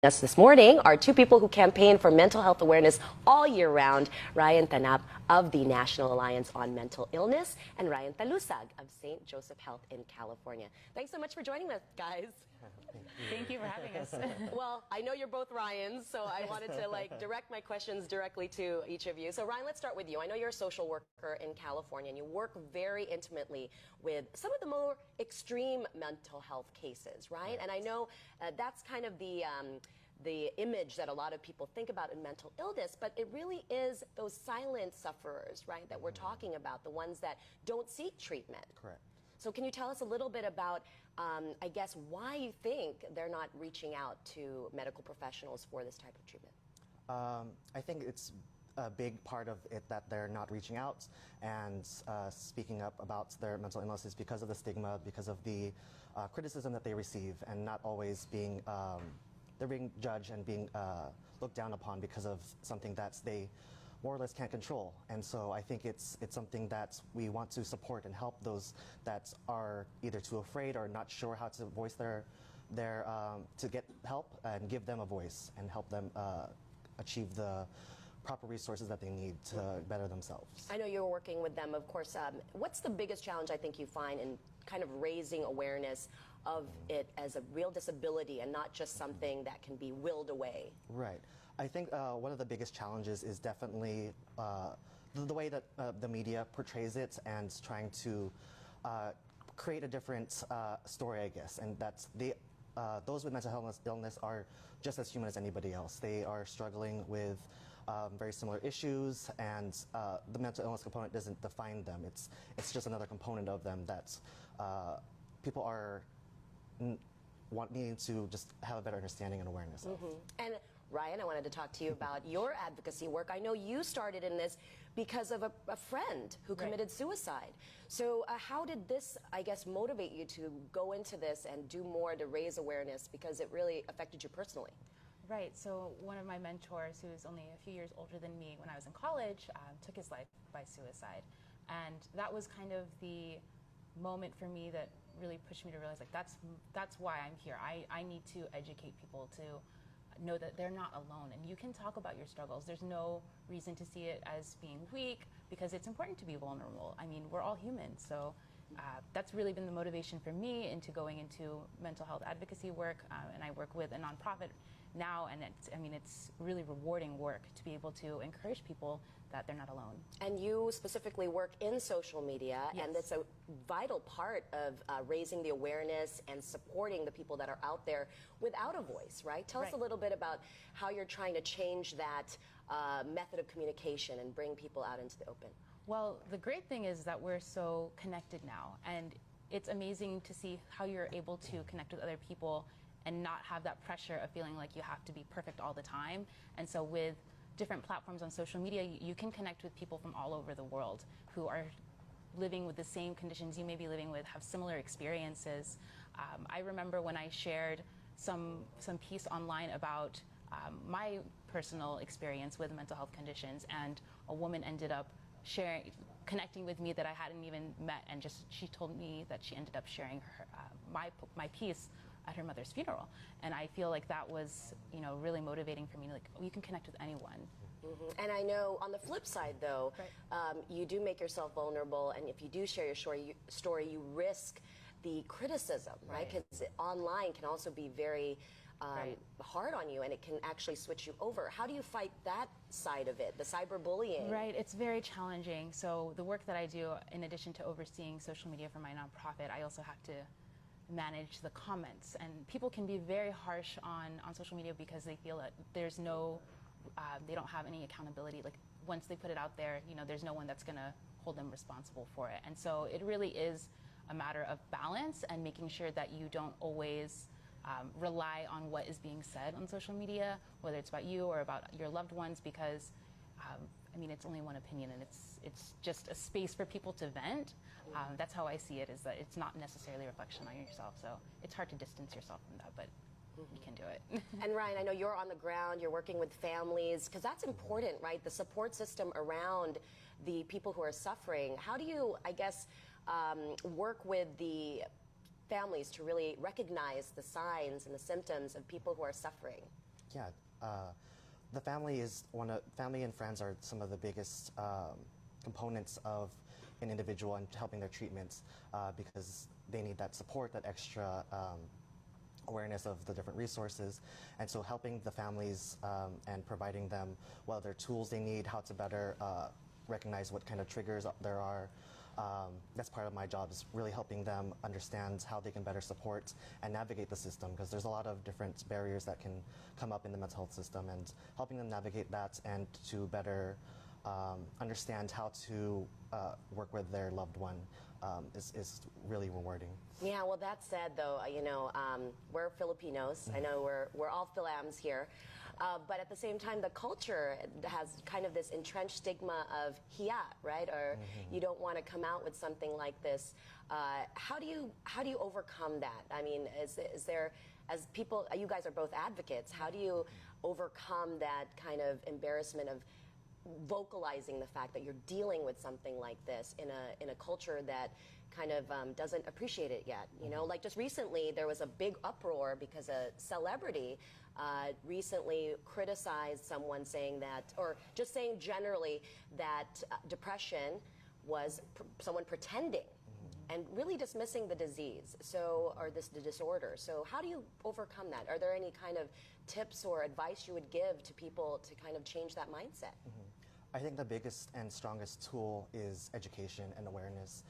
Us this morning are two people who campaign for mental health awareness all year round. Ryann Tanap of the National Alliance on Mental Illness and Ryann Dalusag of St. Joseph Health in California. Thanks so much for joining us, guys. Thank you for having us. Well, I know you're both Ryans, so I wanted to direct my questions directly to each of you. So Ryann, let's start with you. I know you're a social worker in California and you work very intimately with some of the more extreme mental health cases, right? And I know that's kind of the image that a lot of people think about in mental illness, but it really is those silent sufferers, right, that we're talking about, the ones that don't seek treatment. Correct. So can you tell us a little bit about, I guess, why you think they're not reaching out to medical professionals for this type of treatment? I think it's a big part of it that they're not reaching out and speaking up about their mental illnesses because of the stigma, because of the criticism that they receive, and not always being, they're being judged and being looked down upon because of something that they more or less can't control. And so I think it's something that we want to support and help those that are either too afraid or not sure how to voice their to get help, and give them a voice and help them achieve the proper resources that they need to better themselves. I know you're working with them, of course. What's the biggest challenge I think you find in kind of raising awareness of it as a real disability and not just something that can be willed away? Right. I think one of the biggest challenges is definitely the way that the media portrays it, and trying to create a different story, I guess, and that's those with mental illness are just as human as anybody else. They are struggling with very similar issues, and the mental illness component doesn't define them. It's just another component of them that people are needing to just have a better understanding and awareness of. And Ryann, I wanted to talk to you about your advocacy work. I know you started in this because of a friend who committed suicide. So how did this, I guess, motivate you to go into this and do more to raise awareness, because it really affected you personally? Right, so one of my mentors, who was only a few years older than me when I was in college, took his life by suicide. And that was kind of the moment for me that really pushed me to realize, like, that's why I'm here. I need to educate people to know that they're not alone, and you can talk about your struggles. There's no reason to see it as being weak, because it's important to be vulnerable. I mean, we're all human, so that's really been the motivation for me into going into mental health advocacy work, and I work with a nonprofit now, and it's really rewarding work to be able to encourage people that they're not alone. And you specifically work in social media, Yes. and it's a vital part of raising the awareness and supporting the people that are out there without a voice, right? Tell us a little bit about how you're trying to change that method of communication and bring people out into the open. Well, the great thing is that we're so connected now, and it's amazing to see how you're able to connect with other people and not have that pressure of feeling like you have to be perfect all the time. And so with different platforms on social media, you can connect with people from all over the world who are living with the same conditions you may be living with, have similar experiences. I remember when I shared some piece online about my personal experience with mental health conditions, and a woman ended up connecting with me that I hadn't even met, and she told me that she ended up sharing her, my piece at her mother's funeral. And I feel like that was, really motivating for me. Like, you can connect with anyone. And I know on the flip side, though, you do make yourself vulnerable, and if you do share your story, you risk the criticism, right? Because online can also be very hard on you, and it can actually switch you over. How do you fight that side of it, the cyberbullying? Right, it's very challenging. So the work that I do, in addition to overseeing social media for my nonprofit, I also have to manage the comments, and people can be very harsh on social media because they feel that there's no they don't have any accountability. Like, once they put it out there, there's no one that's going to hold them responsible for it. And so it really is a matter of balance and making sure that you don't always rely on what is being said on social media, whether it's about you or about your loved ones, because it's only one opinion, and it's just a space for people to vent. That's how I see it, is that it's not necessarily a reflection on yourself. So it's hard to distance yourself from that, but you can do it. And Ryann, I know you're on the ground, you're working with families, because that's important, right? The support system around the people who are suffering. How do you, I guess, work with the families to really recognize the signs and the symptoms of people who are suffering? Yeah, the family and friends are some of the biggest components of an individual and helping their treatments because they need that support, that extra awareness of the different resources. And so helping the families and providing them whether tools they need, how to better recognize what kind of triggers there are. That's part of my job, is really helping them understand how they can better support and navigate the system, because there's a lot of different barriers that can come up in the mental health system, and helping them navigate that and to better understand how to work with their loved one is really rewarding. Yeah, well, that said, though, we're Filipinos. I know we're all Philams here. But at the same time, the culture has kind of this entrenched stigma of hiya, right? Or you don't want to come out with something like this. How do you overcome that? I mean, is there, as people, you guys are both advocates, how do you overcome that kind of embarrassment of vocalizing the fact that you're dealing with something like this in a culture that kind of doesn't appreciate it yet? You know, like just recently there was a big uproar because a celebrity recently criticized someone saying that, or just saying generally that depression was someone pretending and really dismissing the disease, or the disorder. So how do you overcome that? Are there any kind of tips or advice you would give to people to kind of change that mindset? I think the biggest and strongest tool is education and awareness.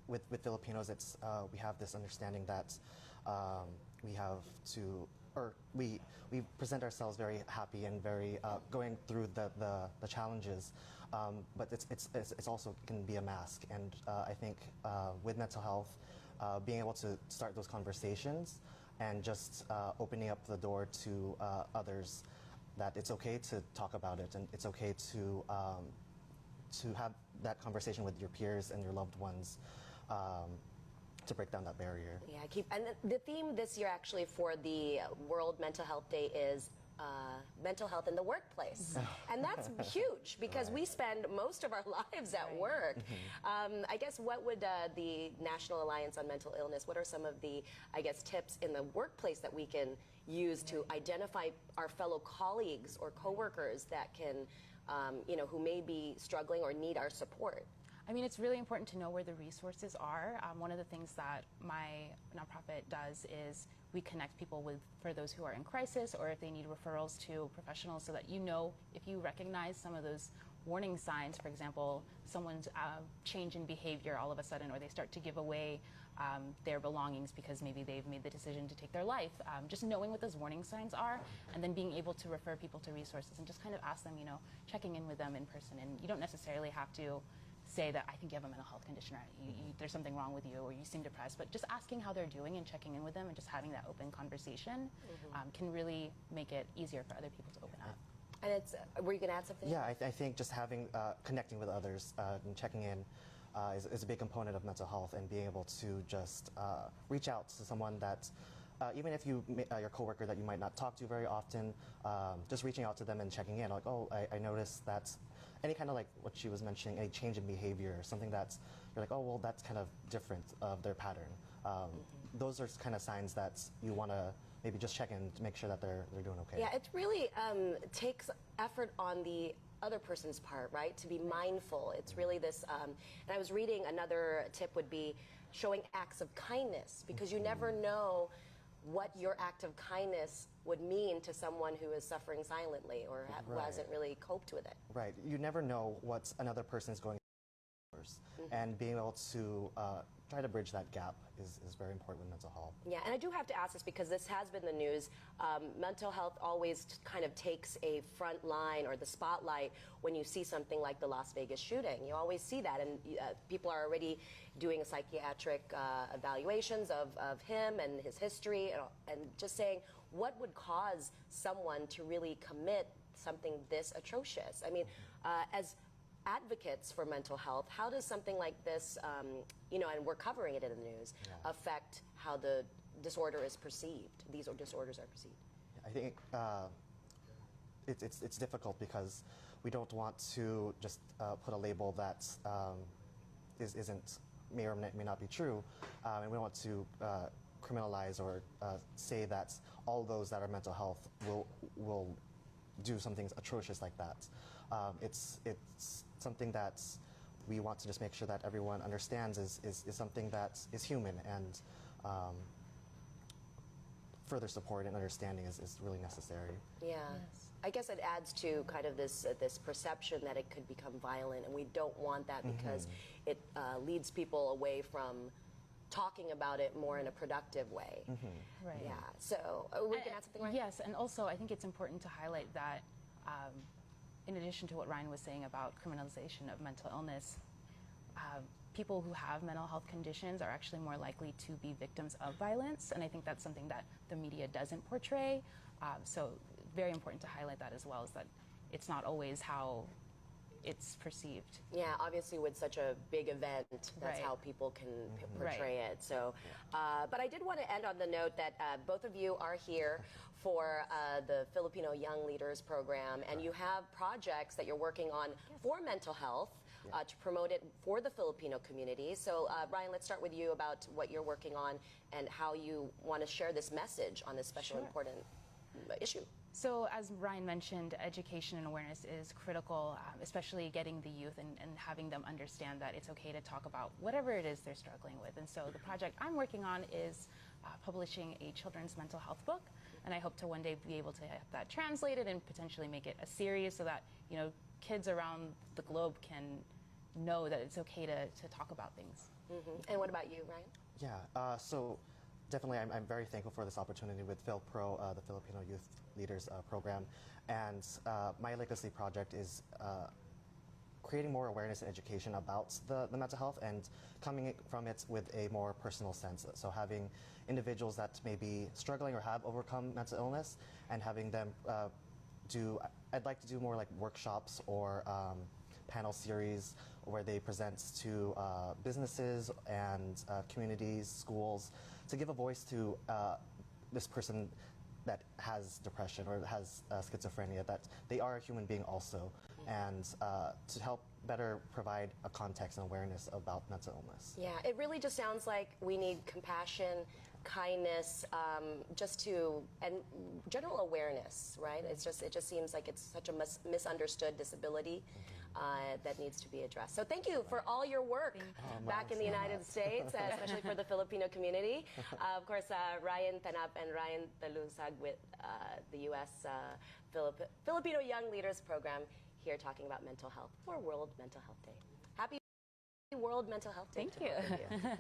With Filipinos, we have this understanding that we have to, or we present ourselves very happy and very going through the challenges, but it's also can be a mask. And I think with mental health, being able to start those conversations and just opening up the door to others, that it's okay to talk about it, and it's okay to have that conversation with your peers and your loved ones to break down that barrier. Yeah, and the theme this year actually for the World Mental Health Day is mental health in the workplace. And that's huge because we spend most of our lives at work. I guess what would the National Alliance on Mental Illness, what are some of the, I guess, tips in the workplace that we can use to identify our fellow colleagues or coworkers that can, who may be struggling or need our support? I mean, it's really important to know where the resources are. One of the things that my nonprofit does is we connect people for those who are in crisis, or if they need referrals to professionals, so that if you recognize some of those warning signs, for example, someone's change in behavior all of a sudden, or they start to give away their belongings because maybe they've made the decision to take their life. Just knowing what those warning signs are, and then being able to refer people to resources and just kind of ask them, checking in with them in person. And you don't necessarily have to say that I think you have a mental health condition, or there's something wrong with you, or you seem depressed, but just asking how they're doing and checking in with them and just having that open conversation can really make it easier for other people to open up. And were you going to add something? Yeah, I think just connecting with others and checking in is a big component of mental health, and being able to just reach out to someone that, even if your coworker that you might not talk to very often, just reaching out to them and checking in, like, oh, I noticed that any kind of, like what she was mentioning, any change in behavior, something that's, you're like, oh, well, that's kind of different of their pattern. Those are kind of signs that you want to maybe just check in to make sure that they're doing okay. Yeah, it really takes effort on the other person's part, right? To be mindful. It's really this, and I was reading another tip would be showing acts of kindness, because you never know what your act of kindness would mean to someone who is suffering silently or who hasn't really coped with it. Right. You never know what another person is going through. And being able to try to bridge that gap is very important with mental health. Yeah, and I do have to ask this because this has been the news. Mental health always kind of takes a front line or the spotlight when you see something like the Las Vegas shooting. You always see that, and people are already doing psychiatric evaluations of him and his history, and just saying what would cause someone to really commit something this atrocious. I mean, as advocates for mental health, how does something like this, and we're covering it in the news, affect how the disorder is perceived, these disorders are perceived? I think it's difficult because we don't want to just put a label that may or may not be true, and we don't want to criminalize or say that all those that are mental health will do something atrocious like that. It's something that we want to just make sure that everyone understands is something that is human, and further support and understanding is really necessary. Yeah. Yes. I guess it adds to kind of this perception that it could become violent, and we don't want that because it leads people away from talking about it more in a productive way. Right. Yeah. So we can add something, right? Yes, and also I think it's important to highlight that in addition to what Ryan was saying about criminalization of mental illness, people who have mental health conditions are actually more likely to be victims of violence, and I think that's something that the media doesn't portray. So very important to highlight that as well, is that it's not always how it's perceived. Yeah, obviously with such a big event, that's Right. how people can portray it. So, but I did want to end on the note that both of you are here for the Filipino Young Leaders Program, and you have projects that you're working on for mental health to promote it for the Filipino community. So, Ryan, let's start with you about what you're working on and how you want to share this message on this special important issue. So as Ryan mentioned, education and awareness is critical, especially getting the youth and having them understand that it's okay to talk about whatever it is they're struggling with. And so the project I'm working on is publishing a children's mental health book, and I hope to one day be able to have that translated and potentially make it a series so that, you know, kids around the globe can know that it's okay to talk about things. And what about you, Ryan? Yeah, so definitely I'm very thankful for this opportunity with FYLPRO, the Filipino Youth Leaders Program. And my legacy project is creating more awareness and education about the mental health and coming from it with a more personal sense. So having individuals that may be struggling or have overcome mental illness and having them I'd like to do more like workshops or panel series where they present to businesses and communities, schools, to give a voice to this person that has depression or has schizophrenia, that they are a human being also, and to help better provide a context and awareness about mental illness. Yeah, it really just sounds like we need compassion, kindness, and general awareness, right? It just seems like it's such a misunderstood disability that needs to be addressed. So thank you for all your work back in the United States, especially for the Filipino community. Of course, Ryan, Tanap, and Ryan Dalusag with the U.S. Filipino Young Leaders Program here talking about mental health for World Mental Health Day. Happy World Mental Health Day. Thank you.